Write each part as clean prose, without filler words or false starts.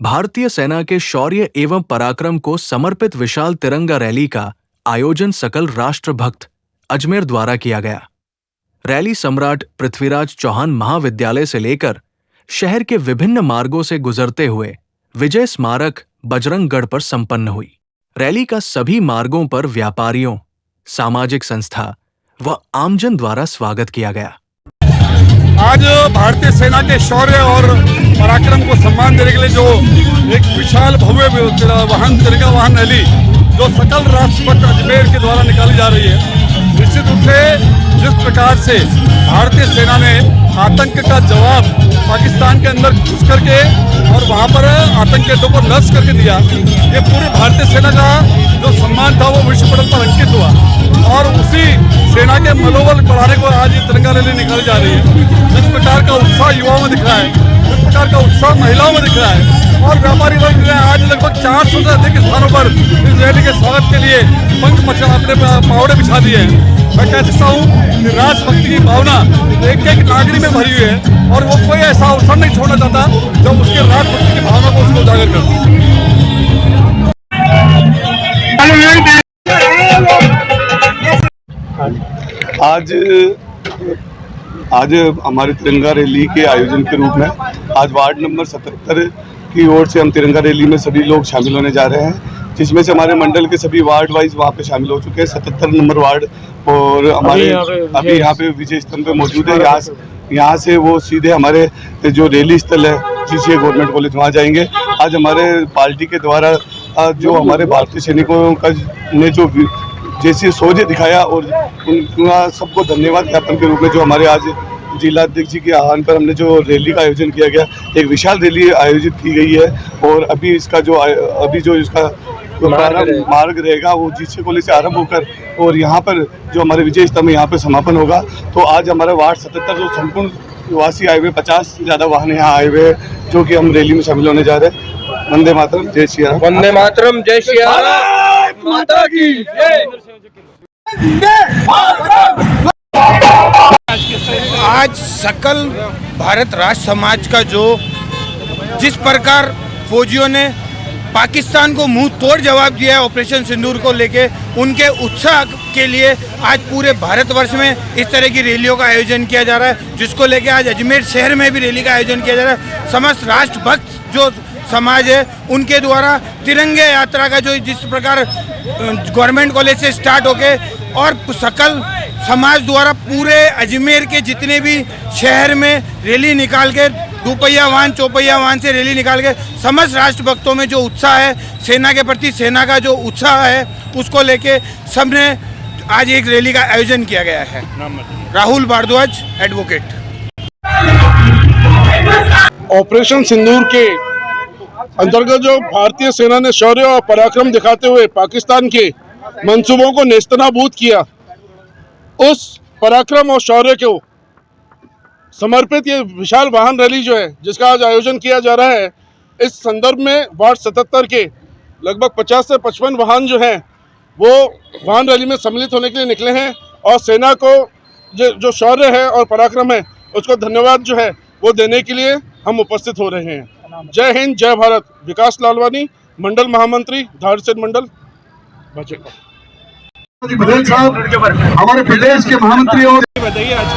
भारतीय सेना के शौर्य एवं पराक्रम को समर्पित विशाल तिरंगा रैली का आयोजन सकल राष्ट्रभक्त अजमेर द्वारा किया गया। रैली सम्राट पृथ्वीराज चौहान महाविद्यालय से लेकर शहर के विभिन्न मार्गों से गुजरते हुए विजय स्मारक बजरंगगढ़ पर संपन्न हुई। रैली का सभी मार्गों पर व्यापारियों, सामाजिक संस्था व आमजन द्वारा स्वागत किया गया। आज भारतीय सेना के शौर्य और पराक्रम को सम्मान देने के लिए जो एक विशाल भव्य तिरंगा वाहन रैली जो सकल राष्ट्रभक्त अजमेर के द्वारा निकाली जा रही है, निश्चित रूप से जिस प्रकार से भारतीय सेना ने आतंक का जवाब पाकिस्तान के अंदर घुस करके और वहां पर आतंकियों को नष्ट करके दिया, ये पूरे भारतीय सेना का जो सम्मान था वो विश्व पटल पर अंकित हुआ और उसी सेना के मनोबल बढ़ाने को आज ये तिरंगा रैली निकाली जा रही है। जिस प्रकार का उत्साह युवाओं में दिख रहा है, जिस प्रकार का उत्साह महिलाओं में दिख रहा है और व्यापारी वर्ग ने आज लगभग 400 से अधिक स्थानों पर इस रैली के स्वागत के लिए पंख अपने पावड़े बिछा दिए हैं। मैं कह सकता हूँ कि राष्ट्रभक्ति की भावना एक एक नागरिक में भरी हुई है और वो कोई ऐसा अवसर नहीं छोड़ना चाहता जब उसके राष्ट्रभक्ति की भावना को उसको उजागर करता। आज हमारे तिरंगा रैली के आयोजन के रूप में आज वार्ड नंबर 77 की ओर से हम तिरंगा रैली में सभी लोग शामिल होने जा रहे हैं, जिसमें से हमारे मंडल के सभी वार्ड वाइज वहाँ पे शामिल हो चुके हैं। 77 नंबर वार्ड और हमारे अभी यहाँ पे विजय स्तंभ पे मौजूद है। यहाँ से वो सीधे हमारे जो रैली स्थल है GCA गवर्नमेंट कॉलेज वहाँ जाएंगे। आज हमारे पार्टी के द्वारा जो हमारे भारतीय सैनिकों का ने जो जैसे शौर्य दिखाया और उनका सबको धन्यवाद ज्ञापन के रूप में जो हमारे आज जिला अध्यक्ष जी के आह्वान पर हमने जो रैली का आयोजन किया गया, एक विशाल रैली आयोजित की गई है और अभी जो इसका मार्ग रहेगा वो GCA कॉलेज से आरंभ होकर और यहाँ पर जो हमारे विजय स्तंभ यहाँ पर समापन होगा। तो आज हमारे वार्ड 77 जो संपूर्ण वासी आए हुए 50 से ज़्यादा वाहन यहाँ आए हुए हैं जो कि हम रैली में शामिल होने जा रहे हैं। वंदे मातरम, जय श्री राम। वंदे मातरम, जय श्री राम, माता की जय। आज सकल भारत राष्ट्र समाज का जिस प्रकार फौजियों ने पाकिस्तान को मुंह तोड़ जवाब दिया है ऑपरेशन सिंदूर को लेके, उनके उत्साह के लिए आज पूरे भारतवर्ष में इस तरह की रैलियों का आयोजन किया जा रहा है, जिसको लेके आज अजमेर शहर में भी रैली का आयोजन किया जा रहा है। समस्त राष्ट्रभक्त जो समाज है उनके द्वारा तिरंगे यात्रा का जो जिस प्रकार गवर्नमेंट कॉलेज से स्टार्ट होके और सकल समाज द्वारा पूरे अजमेर के जितने भी शहर में रैली निकाल के दुपहिया वाहन चौपहिया वाहन से रैली निकाल के समस्त राष्ट्रभक्तों में जो उत्साह है सेना के प्रति, सेना का जो उत्साह है उसको लेके सबने आज एक रैली का आयोजन किया गया है। राहुल भारद्वाज, एडवोकेट। ऑपरेशन सिंदूर के अंतर्गत जो भारतीय सेना ने शौर्य और पराक्रम दिखाते हुए पाकिस्तान के मंसूबों को नेस्तनाबूद किया, उस पराक्रम और शौर्य को समर्पित ये विशाल वाहन रैली जो है जिसका आज आयोजन किया जा रहा है, इस संदर्भ में वार्ड 77 के लगभग 50 से 55 वाहन जो हैं वो वाहन रैली में सम्मिलित होने के लिए निकले हैं और सेना को जो शौर्य है और पराक्रम है उसको धन्यवाद जो है वो देने के लिए हम उपस्थित हो रहे हैं। जय हिंद, जय भारत। विकास लालवानी, मंडल महामंत्री, धारसेन मंडल, भाजपा। हमारे प्रदेश के महामंत्री और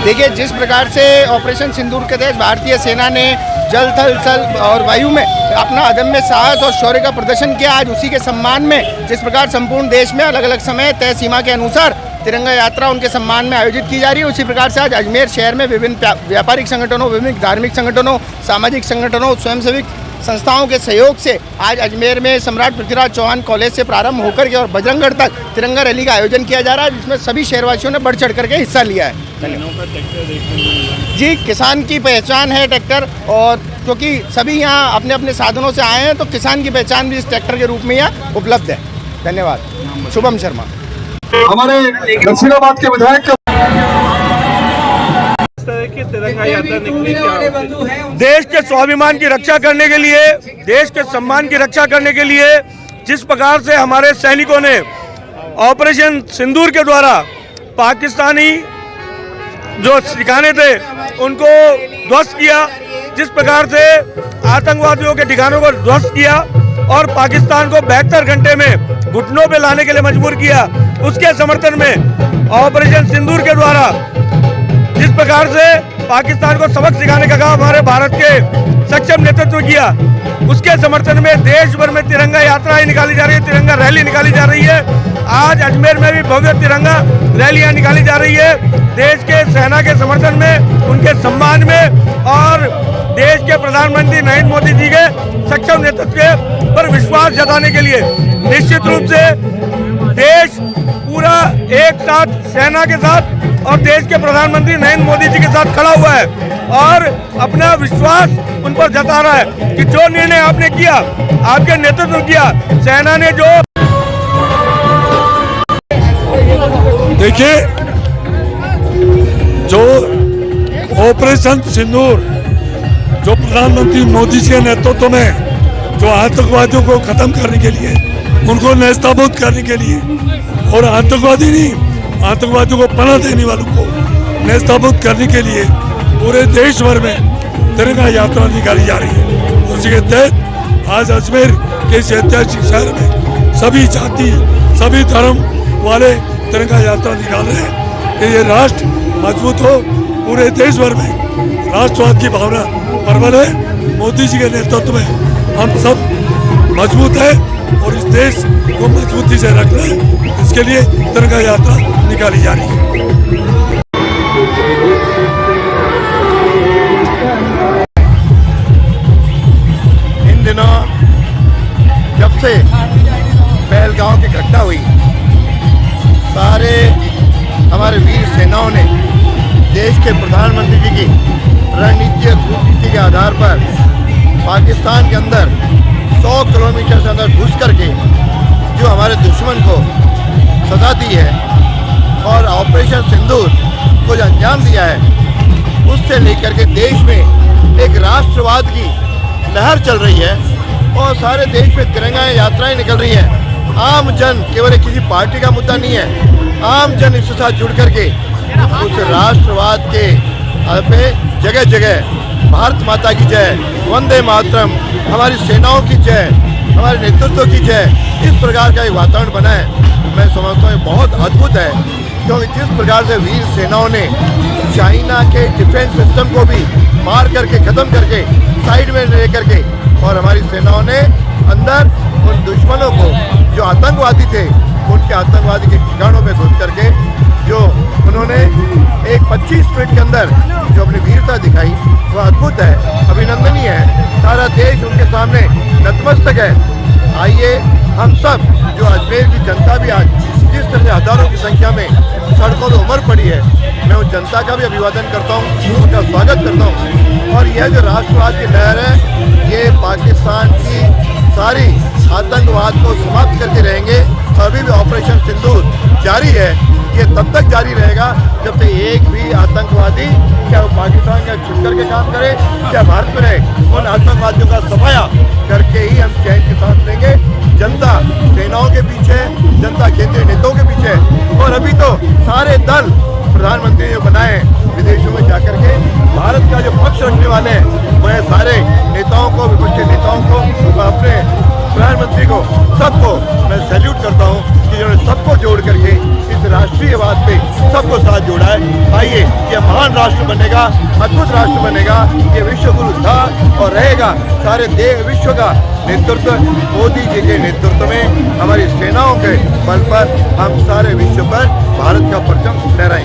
देखिए, जिस प्रकार से ऑपरेशन सिंदूर के तहत भारतीय सेना ने जल, थल और वायु में अपना अदम्य साहस और शौर्य का प्रदर्शन किया, आज उसी के सम्मान में जिस प्रकार संपूर्ण देश में अलग अलग समय तय सीमा के अनुसार तिरंगा यात्रा उनके सम्मान में आयोजित की जा रही है, उसी प्रकार से आज अजमेर शहर में विभिन्न व्यापारिक संगठनों, विभिन्न धार्मिक संगठनों, सामाजिक संगठनों, स्वयंसेवी संस्थाओं के सहयोग से आज अजमेर में सम्राट पृथ्वीराज चौहान कॉलेज से प्रारंभ होकर के और बजरंगगढ़ तक तिरंगा रैली का आयोजन किया जा रहा है, जिसमें सभी शहरवासियों ने बढ़ चढ़ करके हिस्सा लिया है। जी, किसान की पहचान है ट्रैक्टर, और क्योंकि सभी यहाँ अपने अपने साधनों से आए हैं तो किसान की पहचान भी इस ट्रैक्टर के रूप में यहाँ उपलब्ध है। धन्यवाद। शुभम शर्मा। हमारे दक्षिणाबाद के विधायक तिरंगा यात्रा निकली, देश के स्वाभिमान की रक्षा करने के लिए, देश के सम्मान की रक्षा करने के लिए जिस प्रकार से हमारे सैनिकों ने ऑपरेशन सिंदूर के द्वारा पाकिस्तानी जो ठिकाने थे उनको ध्वस्त किया, जिस प्रकार से आतंकवादियों के ठिकानों को ध्वस्त किया और पाकिस्तान को 72 घंटे में घुटनों पे लाने के लिए मजबूर किया, उसके समर्थन में ऑपरेशन सिंदूर के द्वारा जिस प्रकार से पाकिस्तान को सबक सिखाने का काम हमारे भारत के सक्षम नेतृत्व किया, उसके समर्थन में देश भर में तिरंगा यात्राएं निकाली जा रही है, तिरंगा रैली निकाली जा रही है। आज अजमेर में भी भव्य तिरंगा रैलियां निकाली जा रही है, देश के सेना के समर्थन में, उनके सम्मान में और देश के प्रधानमंत्री नरेंद्र मोदी जी के सक्षम नेतृत्व पर विश्वास जताने के लिए। निश्चित रूप से देश पूरा एक साथ सेना के साथ और देश के प्रधानमंत्री नरेंद्र मोदी जी के साथ खड़ा हुआ है और अपना विश्वास उन पर जता रहा है कि जो निर्णय आपने किया, आपके नेतृत्व किया, सेना ने जो देखिए, जो ऑपरेशन सिंदूर जो प्रधानमंत्री मोदी जी के नेतृत्व में जो आतंकवादियों को खत्म करने के लिए, उनको नेस्तनाबूद करने के लिए, और आतंकवादी नहीं, आतंकवादियों को पनाह देने वालों को नेस्तनाबूद करने के लिए पूरे देश भर में तिरंगा यात्रा निकाली जा रही है। उसी के तहत आज अजमेर के इस ऐतिहासिक शहर में सभी जाति, सभी धर्म वाले तिरंगा यात्रा निकाल रहे हैं कि ये राष्ट्र मजबूत हो, पूरे देश भर में राष्ट्रवाद की भावना प्रबल है। मोदी जी के नेतृत्व में हम सब मजबूत है और इस देश को मजबूती से रख रहे हैं, इसके लिए तिरंगा यात्रा निकाली जा रही है। इन दिनों जब से पहलगाम की घटना हुई, सारे हमारे वीर सेनाओं ने देश के प्रधानमंत्री जी की रणनीति और कूटनीति के आधार पर पाकिस्तान के अंदर 100 किलोमीटर से अंदर घुस करके जो हमारे दुश्मन को सजा दी है और ऑपरेशन सिंदूर को जो अंजाम दिया है, उससे लेकर के देश में एक राष्ट्रवाद की लहर चल रही है और सारे देश में तिरंगा यात्राएं निकल रही हैं। आम जन केवल किसी पार्टी का मुद्दा नहीं है, आम जन इसके साथ जुड़ करके उस राष्ट्रवाद के पे जगह जगह भारत माता की जय, वंदे मातरम, हमारी सेनाओं की जय, हमारे नेतृत्व की जय, इस प्रकार का एक वातावरण बना है। मैं समझता हूँ बहुत अद्भुत है, क्योंकि जिस प्रकार से वीर सेनाओं ने चाइना के डिफेंस सिस्टम को भी मार करके ख़त्म करके साइड में ले करके, और हमारी सेनाओं ने अंदर उन दुश्मनों को जो आतंकवादी थे, उनके आतंकवादी के ठिकानों में घुस करके जो उन्होंने एक 25 मिनट के अंदर जो अपनी वीरता दिखाई, वह अद्भुत है, अभिनंदनीय है। सारा देश उनके सामने नतमस्तक है। आइए हम सब, जो अजमेर की जनता भी आज जिस तरह से हजारों की संख्या में सड़कों पर उमड़ पड़ी है, मैं उस जनता का भी अभिवादन करता हूँ, उनका स्वागत करता हूँ। और यह जो राष्ट्रवाद की लहर है, ये पाकिस्तान की सारी आतंकवाद को समाप्त करके रहेंगे। अभी भी ऑपरेशन सिंदूर जारी है, ये तब तक जारी रहेगा जब तक एक भी आतंकवादी, क्या वो पाकिस्तान का छुप करके काम करे, क्या भारत में रहे, उन आतंकवादियों का सफाया करके ही हम चैन के साथ लेंगे। जनता सेनाओं के पीछे, जनता केंद्रीय नेताओं के पीछे, और अभी तो सारे दल प्रधानमंत्री जो बनाए विदेशों में जाकर के भारत का जो पक्ष रखने वाले हैं, वह सारे नेताओं को, विपक्षी नेताओं को, अपने प्रधानमंत्री को, सबको मैं सैल्यूट करता हूँ कि जिन्होंने सबको जोड़ करके इस राष्ट्रीयवाद पे सबको साथ जोड़ा है। आइए, ये महान राष्ट्र बनेगा, अद्भुत राष्ट्र बनेगा, ये विश्व गुरु था और रहेगा। सारे देश विश्व का नेतृत्व मोदी जी के नेतृत्व में, हमारी सेनाओं के बल पर हम सारे विश्व पर भारत का परचम लहराएंगे।